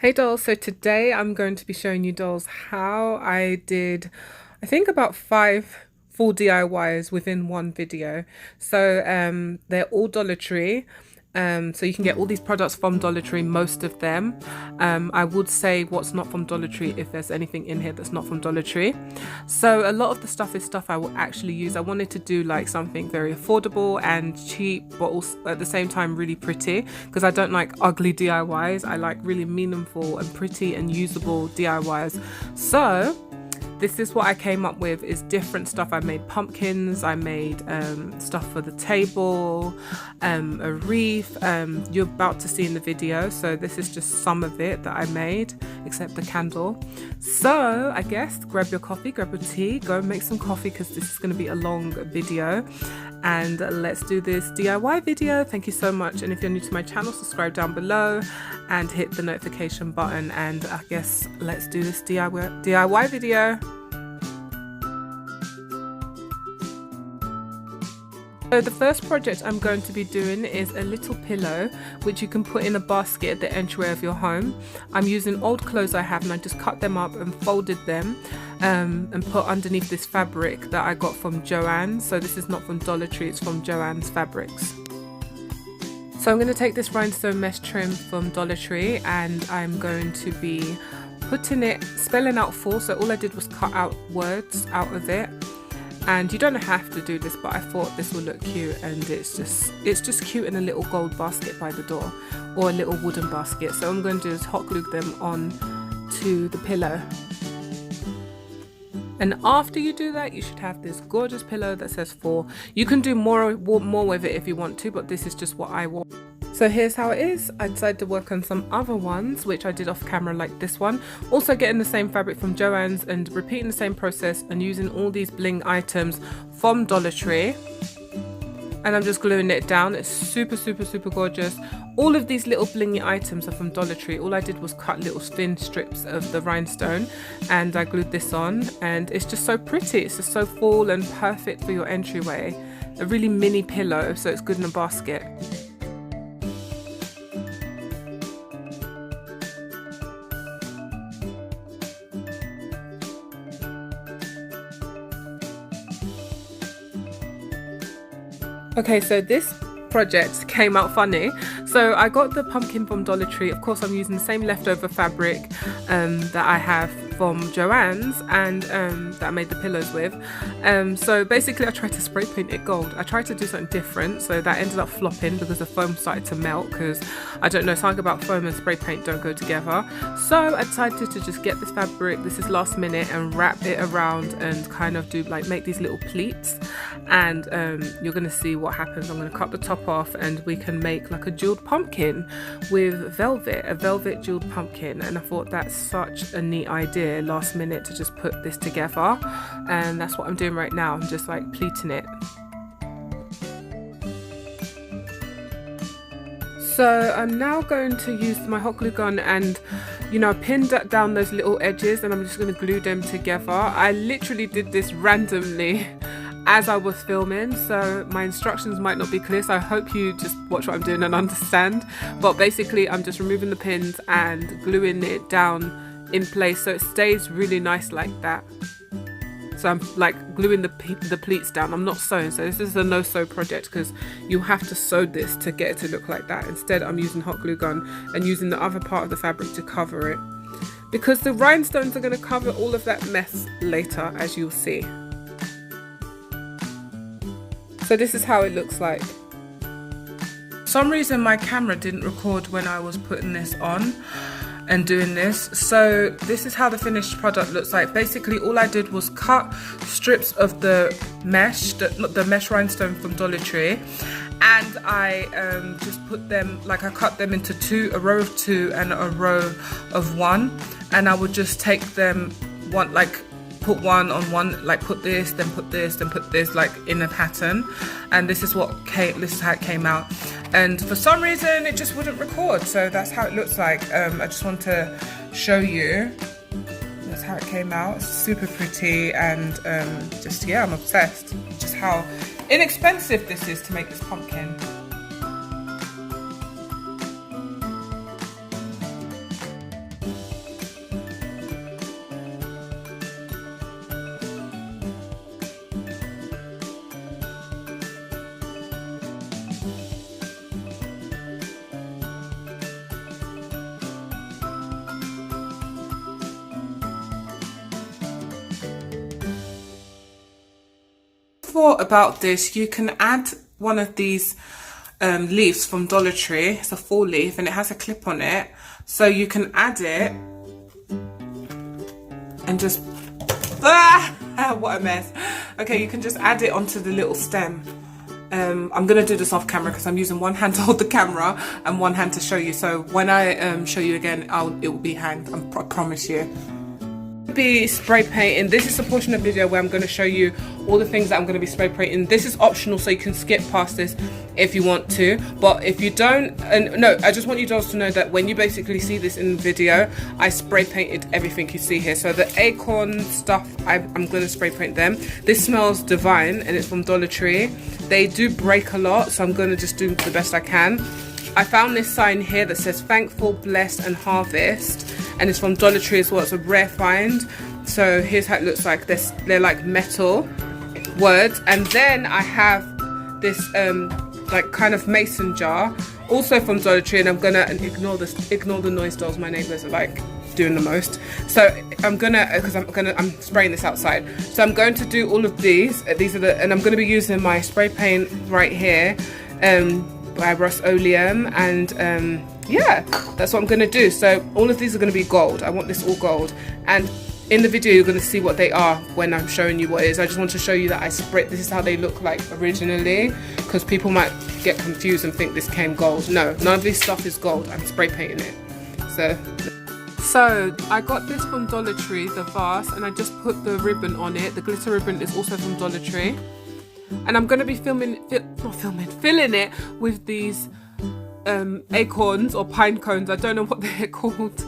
Hey dolls, so today I'm going to be showing you dolls how I did, I think about 5 full DIYs within one video. So they're all Dollar Tree. So you can get all these products from Dollar Tree, most of them. I would say what's not from Dollar Tree if there's anything in here that's not from Dollar Tree. So a lot of the stuff is stuff I will actually use. I wanted to do like something very affordable and cheap, but also at the same time really pretty, because I don't like ugly DIYs. I like really meaningful and pretty and usable DIYs. So this is what I came up with, is different stuff. I made pumpkins, I made stuff for the table, a wreath, you're about to see in the video. So this is just some of it that I made, except the candle. So I guess grab your coffee, grab your tea, go make some coffee, because this is going to be a long video. And let's do this DIY video. Thank you so much. And if you're new to my channel, subscribe down below and hit the notification button. And I guess let's do this DIY video. So the first project I'm going to be doing is a little pillow which you can put in a basket at the entryway of your home. I'm using old clothes I have, and I just cut them up and folded them and put underneath this fabric that I got from Joann's. So this is not from Dollar Tree, it's from Joann's Fabrics. So I'm going to take this rhinestone mesh trim from Dollar Tree, and I'm going to be putting it, spelling out fall. So all I did was cut out words out of it. And you don't have to do this, but I thought this will look cute, and it's just cute in a little gold basket by the door, or a little wooden basket. So I'm going to do is hot glue them on to the pillow. And after you do that, you should have this gorgeous pillow that says fall. You can do more with it if you want to, but this is just what I want. So here's how it is. I decided to work on some other ones, which I did off camera, like this one. Also getting the same fabric from Joann's and repeating the same process and using all these bling items from Dollar Tree. And I'm just gluing it down. It's super, super, super gorgeous. All of these little blingy items are from Dollar Tree. All I did was cut little thin strips of the rhinestone and I glued this on, and it's just so pretty. It's just so full and perfect for your entryway. A really mini pillow, so it's good in a basket. Okay, so this project came out funny. So I got the pumpkin from Dollar Tree. Of course, I'm using the same leftover fabric that I have from Joann's and that I made the pillows with. So basically I tried to spray paint it gold. I tried to do something different, so that ended up flopping because the foam started to melt, because I don't know, something about foam and spray paint don't go together. So I decided to just get this fabric, this is last minute, and wrap it around and kind of do like make these little pleats. And you're gonna see what happens. I'm gonna cut the top off and we can make like a jeweled pumpkin with velvet, a velvet jeweled pumpkin. And I thought that's such a neat idea last minute to just put this together, and that's what I'm doing right now. I'm just like pleating it. So I'm now going to use my hot glue gun and, you know, pin down those little edges, and I'm just going to glue them together. I literally did this randomly as I was filming, so my instructions might not be clear, so I hope you just watch what I'm doing and understand. But basically I'm just removing the pins and gluing it down in place so it stays really nice like that. So I'm like gluing the pleats down. I'm not sewing, so this is a no sew project because you have to sew this to get it to look like that. Instead I'm using hot glue gun and using the other part of the fabric to cover it, because the rhinestones are going to cover all of that mess later, as you'll see. So this is how it looks like. For some reason my camera didn't record when I was putting this on and doing this, so this is how the finished product looks like. Basically all I did was cut strips of the mesh, the mesh rhinestone from Dollar Tree, and I just put them, like I cut them into a row of 2 and a row of 1, and I would just take them one, like put one on one, like put this, then put this, then put this, like in a pattern. And this is this is how it came out. And for some reason it just wouldn't record, so that's how it looks like. I just want to show you. That's how it came out. It's super pretty, and just, yeah, I'm obsessed. Just how inexpensive this is to make this pumpkin. thought about this. You can add one of these leaves from Dollar Tree. It's a fall leaf and it has a clip on it, so you can add it and just what a mess. Okay, you can just add it onto the little stem. I'm gonna do this off camera because I'm using one hand to hold the camera and one hand to show you, so when I show you again, it will be hanged, I promise you. Be spray painting. This is a portion of the video where I'm going to show you all the things that I'm going to be spray painting. This is optional, so you can skip past this if you want to, but if you don't, and no, I just want you guys to know that when you basically see this in the video, I spray painted everything you see here. So the acorn stuff, I'm going to spray paint them. This smells divine and it's from Dollar Tree. They do break a lot, so I'm going to just do the best I can. I found this sign here that says thankful, blessed and harvest, and it's from Dollar Tree as well. It's a rare find. So here's how it looks like. They're like metal words. And then I have this like kind of mason jar, also from Dollar Tree, and I'm gonna ignore the noise dolls. My neighbors are like doing the most. So I'm spraying this outside. So I'm going to do all of these. And I'm going to be using my spray paint right here by Rust-Oleum, and yeah, that's what I'm going to do. So all of these are going to be gold. I want this all gold, and in the video you're going to see what they are when I'm showing you what it is. I just want to show you that this is how they look like originally, because people might get confused and think this came gold. No, none of this stuff is gold. I'm spray painting it. So I got this from Dollar Tree, the vase, and I just put the ribbon on it. The glitter ribbon is also from Dollar Tree. And I'm going to be filling it with these acorns or pine cones. I don't know what they're called.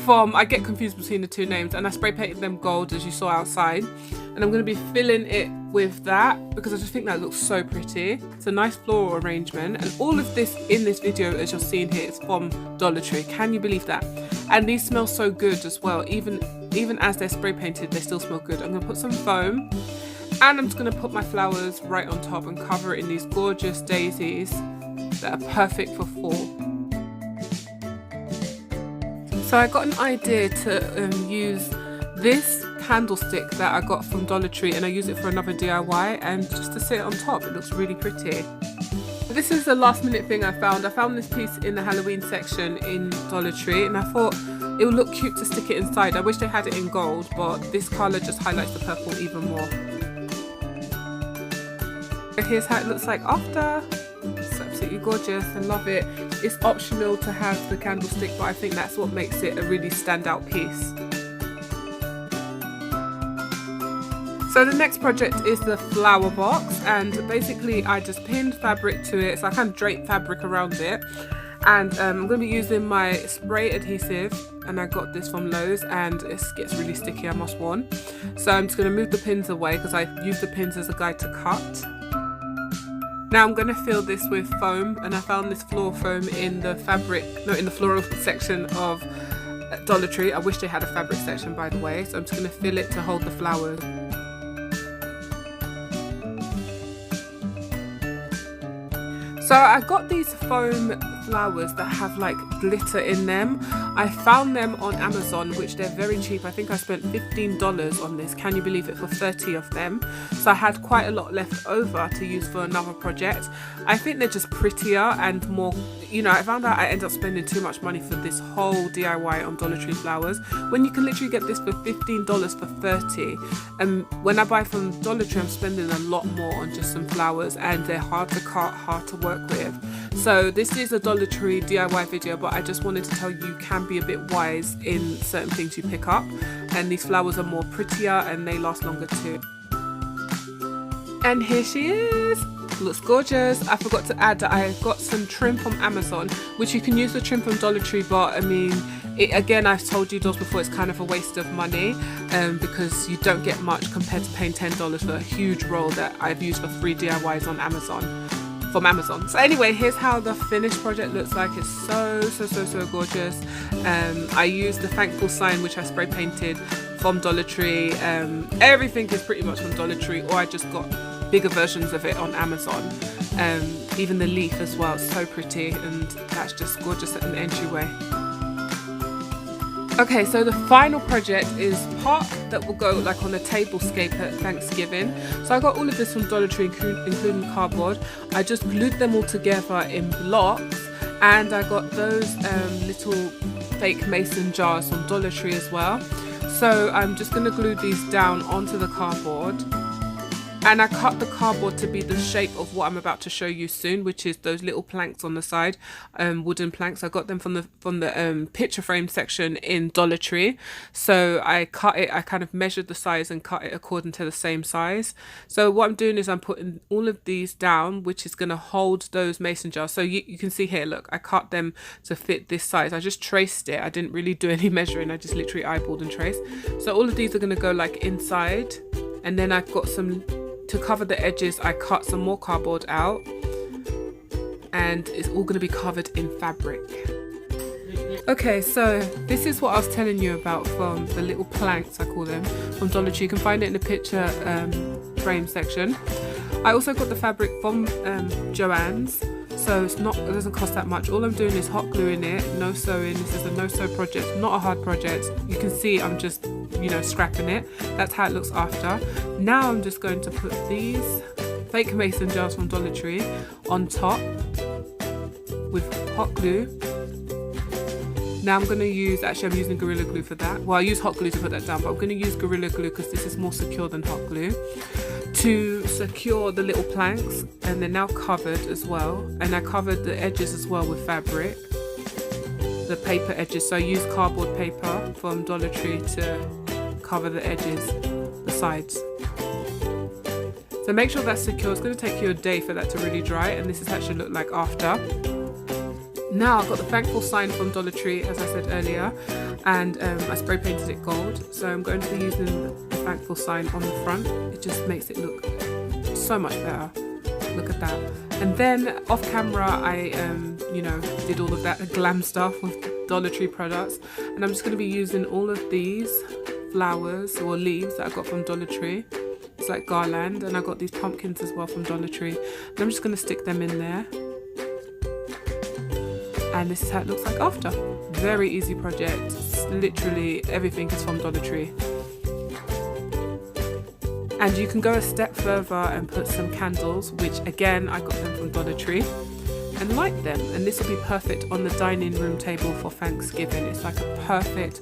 I get confused between the two names. And I spray painted them gold, as you saw outside. And I'm going to be filling it with that because I just think that looks so pretty. It's a nice floral arrangement. And all of this in this video, as you're seeing here, is from Dollar Tree. Can you believe that? And these smell so good as well. Even as they're spray painted, they still smell good. I'm going to put some foam. And I'm just going to put my flowers right on top and cover it in these gorgeous daisies that are perfect for fall. So I got an idea to use this candlestick that I got from Dollar Tree, and I use it for another DIY, and just to sit on top. It looks really pretty. This is the last minute thing I found. I found this piece in the Halloween section in Dollar Tree, and I thought it would look cute to stick it inside. I wish they had it in gold, but this colour just highlights the purple even more. Here's how it looks like after. It's absolutely gorgeous. I love it. It's optional to have the candlestick, but I think that's what makes it a really standout piece. So the next project is the flower box, and basically I just pinned fabric to it, so I kind of draped fabric around it. And I'm going to be using my spray adhesive, and I got this from Lowe's, and it gets really sticky, I must warn. So I'm just going to move the pins away because I use the pins as a guide to cut. Now I'm going to fill this with foam, and I found this floral foam in the floral section of Dollar Tree. I wish they had a fabric section, by the way. So I'm just going to fill it to hold the flowers. So I got these foam flowers that have like glitter in them. I found them on Amazon, which they're very cheap. I think I spent $15 on this. Can you believe it? For 30 of them. So I had quite a lot left over to use for another project. I think they're just prettier and more, you know, I found out I ended up spending too much money for this whole DIY on Dollar Tree flowers, when you can literally get this for $15 for 30. And when I buy from Dollar Tree, I'm spending a lot more on just some flowers, and they're hard to cut, hard to work with. So this is a Dollar Tree DIY video, but I just wanted to tell you you can be a bit wise in certain things you pick up, and these flowers are more prettier and they last longer too. And here she is. Looks gorgeous. I forgot to add that I got some trim from Amazon, which you can use the trim from Dollar Tree, but I mean, again, I've told you those before, it's kind of a waste of money because you don't get much compared to paying $10 for a huge roll that I've used for 3 DIYs on Amazon. From Amazon. So anyway, here's how the finished project looks like. It's so gorgeous. I used the thankful sign, which I spray painted from Dollar Tree. Everything is pretty much from Dollar Tree, or I just got bigger versions of it on Amazon. Even the leaf as well, so pretty, and that's just gorgeous at an entryway. Okay, so the final project is part that will go like on a tablescape at Thanksgiving. So I got all of this from Dollar Tree, including cardboard. I just glued them all together in blocks, and I got those little fake mason jars from Dollar Tree as well. So I'm just going to glue these down onto the cardboard. And I cut the cardboard to be the shape of what I'm about to show you soon, which is those little planks on the side, wooden planks. I got them from the picture frame section in Dollar Tree. So I cut it, I kind of measured the size and cut it according to the same size. So what I'm doing is I'm putting all of these down, which is going to hold those mason jars. So you can see here, look, I cut them to fit this size. I just traced it. I didn't really do any measuring. I just literally eyeballed and traced. So all of these are going to go like inside, and then I've got some, to cover the edges, I cut some more cardboard out, and it's all going to be covered in fabric. Okay, so this is what I was telling you about from the little planks, I call them, from Dollar Tree. You can find it in the picture frame section. I also got the fabric from Joann's, so it doesn't cost that much. All I'm doing is hot gluing it, no sewing. This is a no sew project, not a hard project. You can see I'm just, you know, scrapping it. That's how it looks after. Now I'm just going to put these fake mason jars from Dollar Tree on top with hot glue. Now I'm going to use, actually I'm using Gorilla Glue for that. Well, I use hot glue to put that down, but I'm going to use Gorilla Glue because this is more secure than hot glue, to secure the little planks. And they're now covered as well. And I covered the edges as well with fabric, the paper edges. So I used cardboard paper from Dollar Tree to cover the edges, the sides. So make sure that's secure. It's going to take you a day for that to really dry, and this is how it should look like after. Now I've got the thankful sign from Dollar Tree, as I said earlier, and I spray painted it gold. So I'm going to be using the thankful sign on the front. It just makes it look so much better. Look at that. And then off camera, I you know, did all of that glam stuff with Dollar Tree products, and I'm just going to be using all of these flowers or leaves that I got from Dollar Tree. It's like garland, and I got these pumpkins as well from Dollar Tree, and I'm just going to stick them in there. And this is how it looks like after. Very easy project. It's literally everything is from Dollar Tree. And you can go a step further and put some candles, which again I got them from Dollar Tree, and light them. And this will be perfect on the dining room table for Thanksgiving. It's like a perfect,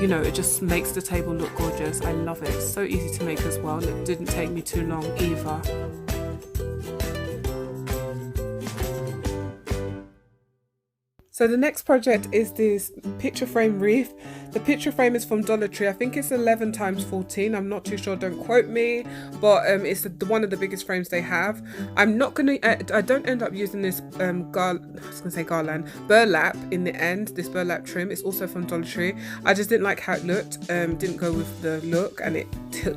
you know, it just makes the table look gorgeous. I love it. It's so easy to make as well, and it didn't take me too long either. So the next project is this picture frame wreath. The picture frame is from Dollar Tree. I think it's 11 times 14. I'm not too sure, don't quote me, but it's one of the biggest frames they have. I'm not gonna, I don't end up using this garland, burlap in the end, this burlap trim. It's also from Dollar Tree. I just didn't like how it looked, didn't go with the look, and it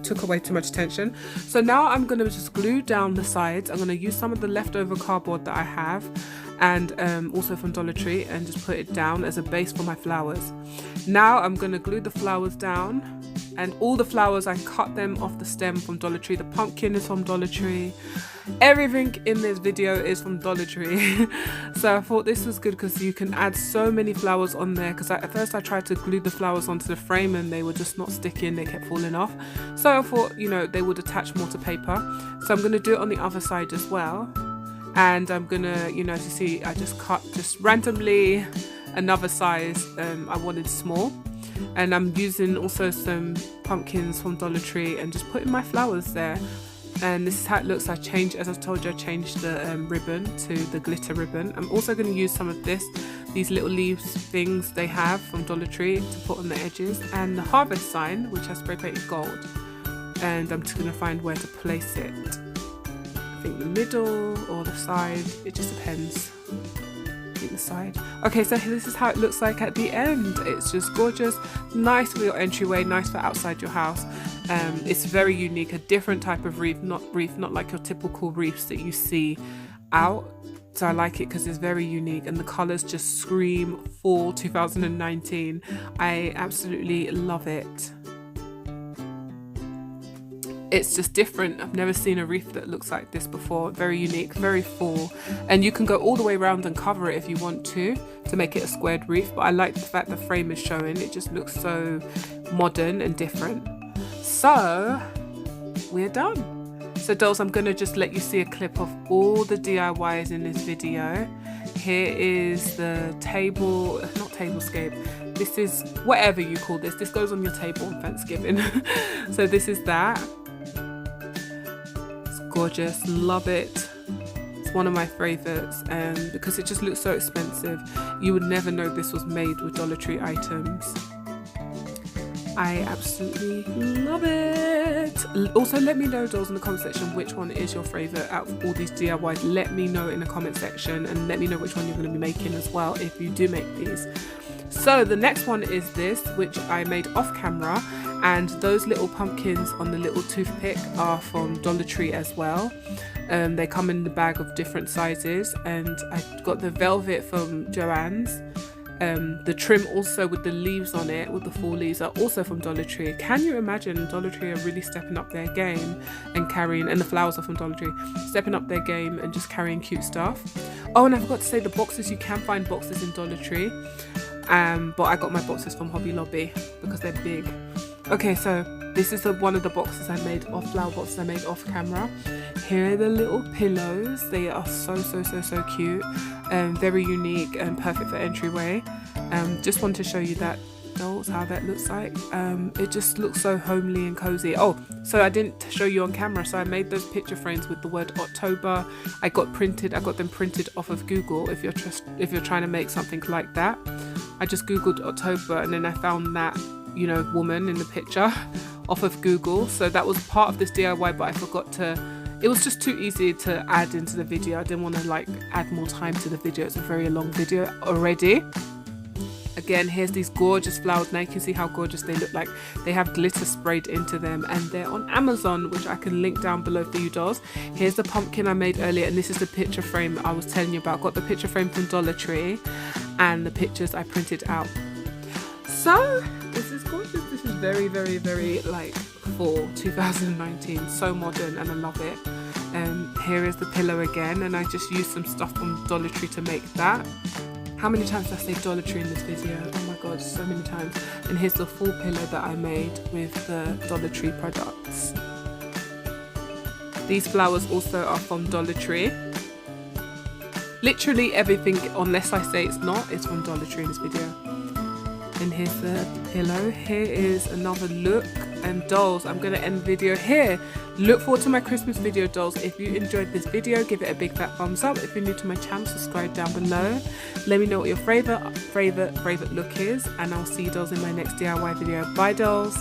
took away too much attention. So now I'm gonna just glue down the sides. I'm gonna use some of the leftover cardboard that I have, and also from Dollar Tree, and just put it down as a base for my flowers. Now I'm going to glue the flowers down, and all the flowers, I cut them off the stem from Dollar Tree. The pumpkin is from Dollar Tree. Everything in this video is from Dollar Tree. So I thought this was good because you can add so many flowers on there, because at first I tried to glue the flowers onto the frame and they were just not sticking, they kept falling off. So I thought, you know, they would attach more to paper. So I'm going to do it on the other side as well. And I'm gonna, you know, as you see, I just cut just randomly another size. I wanted small, and I'm using also some pumpkins from Dollar Tree and just putting my flowers there. And this is how it looks. I changed, as I told you, I changed the ribbon to the glitter ribbon. I'm also going to use some of these little leaves things they have from Dollar Tree to put on the edges, and the harvest sign, which I spray painted gold. And I'm just going to find where to place it. I think the middle or the side, it just depends. I think the side. Okay, so this is how it looks like at the end. It's just gorgeous, nice for your entryway, nice for outside your house. It's very unique, a different type of wreath, not like your typical wreaths that you see out. So I like it because it's very unique, and the colours just scream fall 2019. I absolutely love it. it's just different. I've never seen a wreath that looks like this before. Very unique, very full, and you can go all the way around and cover it if you want to make it a squared wreath, but I like the fact the frame is showing. It just looks so modern and different. So we're done. So dolls, I'm gonna just let you see a clip of all the DIYs in this video. Here is the not Tablescape, this is whatever you call this. This goes on your table on Thanksgiving. So this is that. It's gorgeous, love it. It's one of my favorites because it just looks so expensive. You would never know this was made with Dollar Tree items. I absolutely love it. Also, let me know, dolls, in the comment section which one is your favorite out of all these DIYs. Let me know in the comment section, and let me know which one you're going to be making as well if you do make these. So the next one is this, which I made off camera, and those little pumpkins on the little toothpick are from Dollar Tree as well. They come in the bag of different sizes, and I got the velvet from Joann's. The trim also with the leaves on it, with the fall leaves, are also from Dollar Tree. Can you imagine? Dollar Tree are really stepping up their game and carrying, and the flowers are from Dollar Tree, stepping up their game and just carrying cute stuff. Oh, and I forgot to say the boxes, you can find boxes in Dollar Tree, but I got my boxes from Hobby Lobby because they're big. Okay, so this is one of the boxes I made off, flower boxes I made off camera. Here are the little pillows. They are so cute, very unique and perfect for entryway. Just want to show you that, dolls, how that looks like. It just looks so homely and cozy. Oh, so I didn't show you on camera, so I made those picture frames with the word October. I got them printed off of Google. If you're trying to make something like that, I just googled October, and then I found that, you know, woman in the picture off of Google. So that was part of this DIY, but I forgot to, it was just too easy to add into the video. I didn't want to like add more time to the video. It's a very long video already. Again, here's these gorgeous flowers. Now you can see how gorgeous they look like. They have glitter sprayed into them, and they're on Amazon, which I can link down below for you, dolls. Here's the pumpkin I made earlier, and this is the picture frame I was telling you about. Got the picture frame from Dollar Tree, and the pictures I printed out. So this is gorgeous. This is very like fall 2019, so modern, and I love it. Here is the pillow again, and I just used some stuff from Dollar Tree to make that. How many times did I say Dollar Tree in this video? Oh my god, so many times. And here's the full pillow that I made with the Dollar Tree products. These flowers also are from Dollar Tree. Literally everything, unless I say it's not, is from Dollar Tree in this video. And here's the pillow. Here is another look. And dolls, I'm going to end the video here. Look forward to my Christmas video, dolls. If you enjoyed this video, give it a big fat thumbs up. If you're new to my channel, subscribe down below. Let me know what your favorite look is, and I'll see you, dolls, in my next DIY video. Bye, dolls.